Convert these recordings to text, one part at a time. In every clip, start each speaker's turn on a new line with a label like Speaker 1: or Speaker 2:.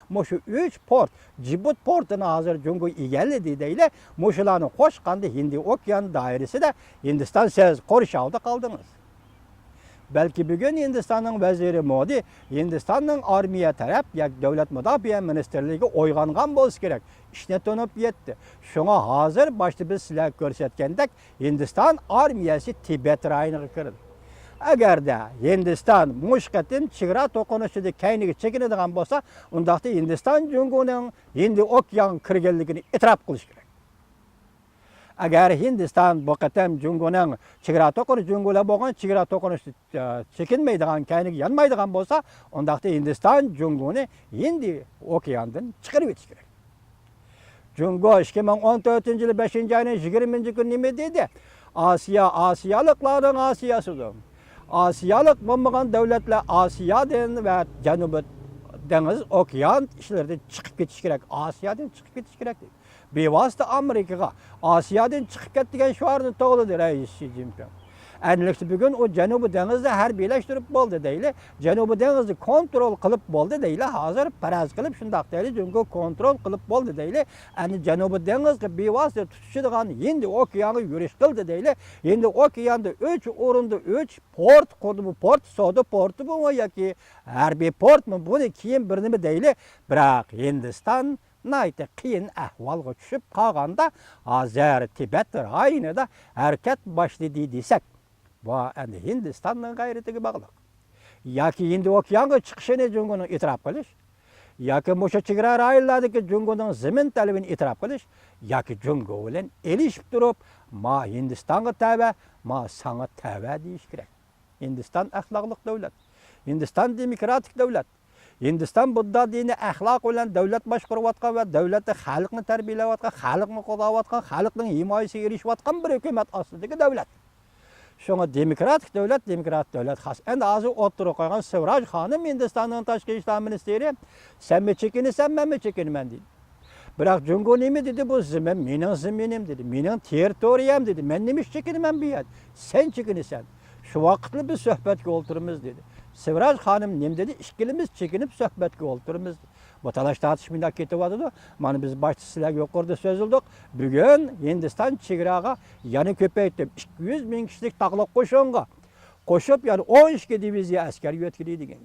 Speaker 1: Moşu 3 port, Cibut portunu hazır Cungo igelledi deyle, moşularını koşkandı Hindi Okyan dairesi de Hindistan siz koruşavda kaldınız. Belki bugün Hindistan'ın veziri Modi, Hindistan'ın armiya taraf, yak devlet müdafiye ministerliği oygangan bolsa gerek. İşine tonup yetti. Şuna hazır başta biz silah görsetkendek Hindistan armiyası Tibet rayını kırın. Eğer de Hindistan muşkatin çıgıra tokunuşudu keynigi çekinediğin bolsa, ondaqda Hindistan Cungo'nun Hindi Okyan kırgelligini itiraf kılış gerek. Eğer Hindistan bu qatam Cungo'nun çıgıra tokunuş Cungo'la bolgan çıgıra tokunuşu çekinmeydiğin keynigi yanmaydiğin bolsa, ondaqda Hindistan Cungo'nu Hindi Okyan'dan çıkarıp yetiş gerek. Cungo 2014-yılı 5. ayının 20. günü nime dedi? Asiyalıkların Asiyasıdır. Asiyalık bulmagan devletler Asiya'dan ve Canubi Deniz, Okyan işlerden çıkıp getiş gerek. Asiya'dan çıkıp getiş gerek. Bevasıta Amerika'ya Asiya'dan çıkıp gettigen şu arını toğludur Reis Xi Jinping. Enlikti bugün o Canubi Deniz'de her birleştirip boldu deyle, Canubi Deniz'i kontrol kılıp boldu deyle, hazır paraz kılıp şundak deyle, Cungo kontrol kılıp boldu deyle, yani Canubi Deniz'i bevasıta tutuşuduğun Hindi Okyan'ı yürüyüş kıldı deyle, Hindi Okyan'da 3 orunda 3 port kurdu bu port, soda portu bu ya ki her bir port mu bunu kiyin birini mi deyle, bırak Hindistan nayte qiyin ahvalga tushib qolganda hozir Tibet rayonida harakat boshladi desak, bu endi Hindistonning gayratiga bog'liq. Yoki Hindi Okyanga chiqishini Jungoning e'tirof qilish, yoki o'sha chegara rayonlardagi Jungoning zamin talabini e'tirof qilish, yoki Jungo bilan elishib turib, ma Hindistonga tava, ma sanga tava deyish kerak. Hindiston axloqli davlat. Hindiston demokratik davlat. Hindiston Budda dini ahlak bilan davlat boshqarayotgan va davlatda xalqni tarbiyalayotgan, xalqni qo'llayotgan, xalqning himoyasiga erishayotgan bir hukumat ostidagi davlat. Şuna demokratik davlat xas. Endi hozir o'tirib qo'ygan Sivraj xonim Hindistonning tashqi ishlar ministri, sen mi chekinasan, men mi chekinman dedi. Biroq Jungo nima dedi, bu zamin mening zaminim dedi, mening territoriyam dedi. Men nima chekinaman bu yer? Sen chekinasan. Şu vaqtda biz suhbatga o'tiramiz dedi. Sivraj xonim nima dedi? Ikkimiz chekinib suhbatga o'tiramiz. Bu talash tartishmada ketyapti. Mana biz boshda sizlarga yuqorida so'zildik. Bugun Hindiston chegaraga yana ko'paytirib 200 ming kishilik taqliq qo'shinga qo'shib, yani 12 diviziya askar yetkazdi degan.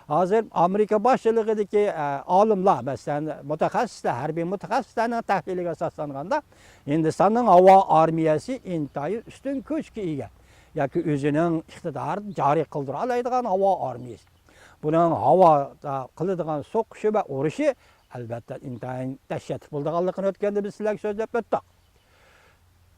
Speaker 1: Hozir Amerika boshchiligidagi olimlar, masalan, mutaxassislar, harbiy mutaxassislarning tahliliga asoslanganda Hindistonning havo armiyasi intayi ustun kuchga ega. Yoki o'zining iqtidorini joriy qildira oladigan havo armiyasi. Bunun havoda qiladigan so'qishi va urushi albatta intayin dahshat bo'lganligini o'tganda biz sizlarga so'zlab o'tdik.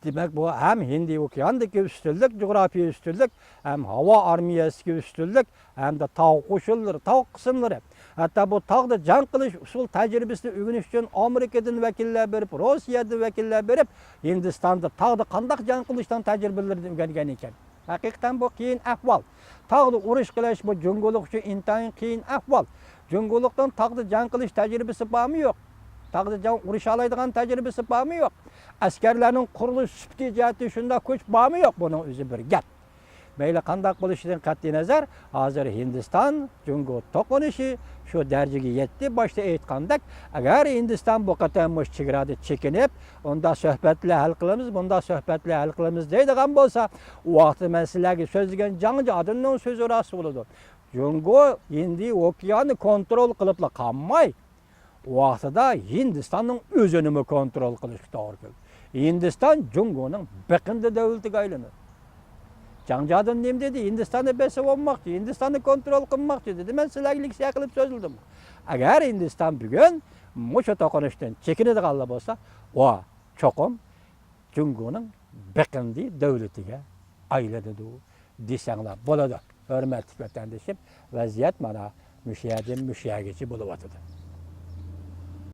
Speaker 1: Demak, bu ham Hindi okeandagi ustunlik, jo'grafiya ustunlik, ham havo armiyasiga ustunlik, hamda tog' qo'shinlari, tog' qismlari. Hatto bu tog'da jang qilish usul tajribasini o'rganish uchun Amerikadan vakillar berib, Rossiyadan vakillar berib, Hindistonda tog'da qanday jang qilishdan tajribalarini o'rgangan ekan. Haqiqatan bu qiyin ahvol. Tog'da urush qilish bu Jungolik uchun intayin qiyin ahvol. Jungolikdan tog'da jang qilish tajribasi bormi yo'q? Tog'da jang urush oladigan tajribasi bormi yo'q? Askarlarning qurilish sifati jihati shunda kuch bormi yo'q? Buning o'zi bir gap. Mayli qanday bo'lishidan qat'iy nazar, hozir Hindiston Jungo to'qinishi shu darajaga yetdi. Boshda aytgandek, agar Hindiston bu qatormush chegarada chekinib, unda suhbatlar hal qilamiz, bunda suhbatlar hal qilamiz deydigan bo'lsa, u vaqtda men sizlarga so'zlagan jangchi odamning so'zi rost bo'ladi. Jungo Hindi okeanni kontrol qilib qolmay, u vaqtda Hindistonning o'zini kontrol qilishga to'g'ri keldi. Hindiston Jungoning biqindi davlatiga aylanadi. Jangjadan nima dedi? Hindistonda besib olmoqchi, Hindistonni kontrol qilmoqchi dedi. Men sizlarga leksiya qilib so'zildim. Agar Hindiston bugun musha to'qinishdan chekinadiganlar bo'lsa, va cho'qim Jungoning biqindi davlatiga aylanadi desanglar bo'ladi. Hurmatli vatandoshim, vaziyat mana mushayadan mushayagicha bo'lyapti.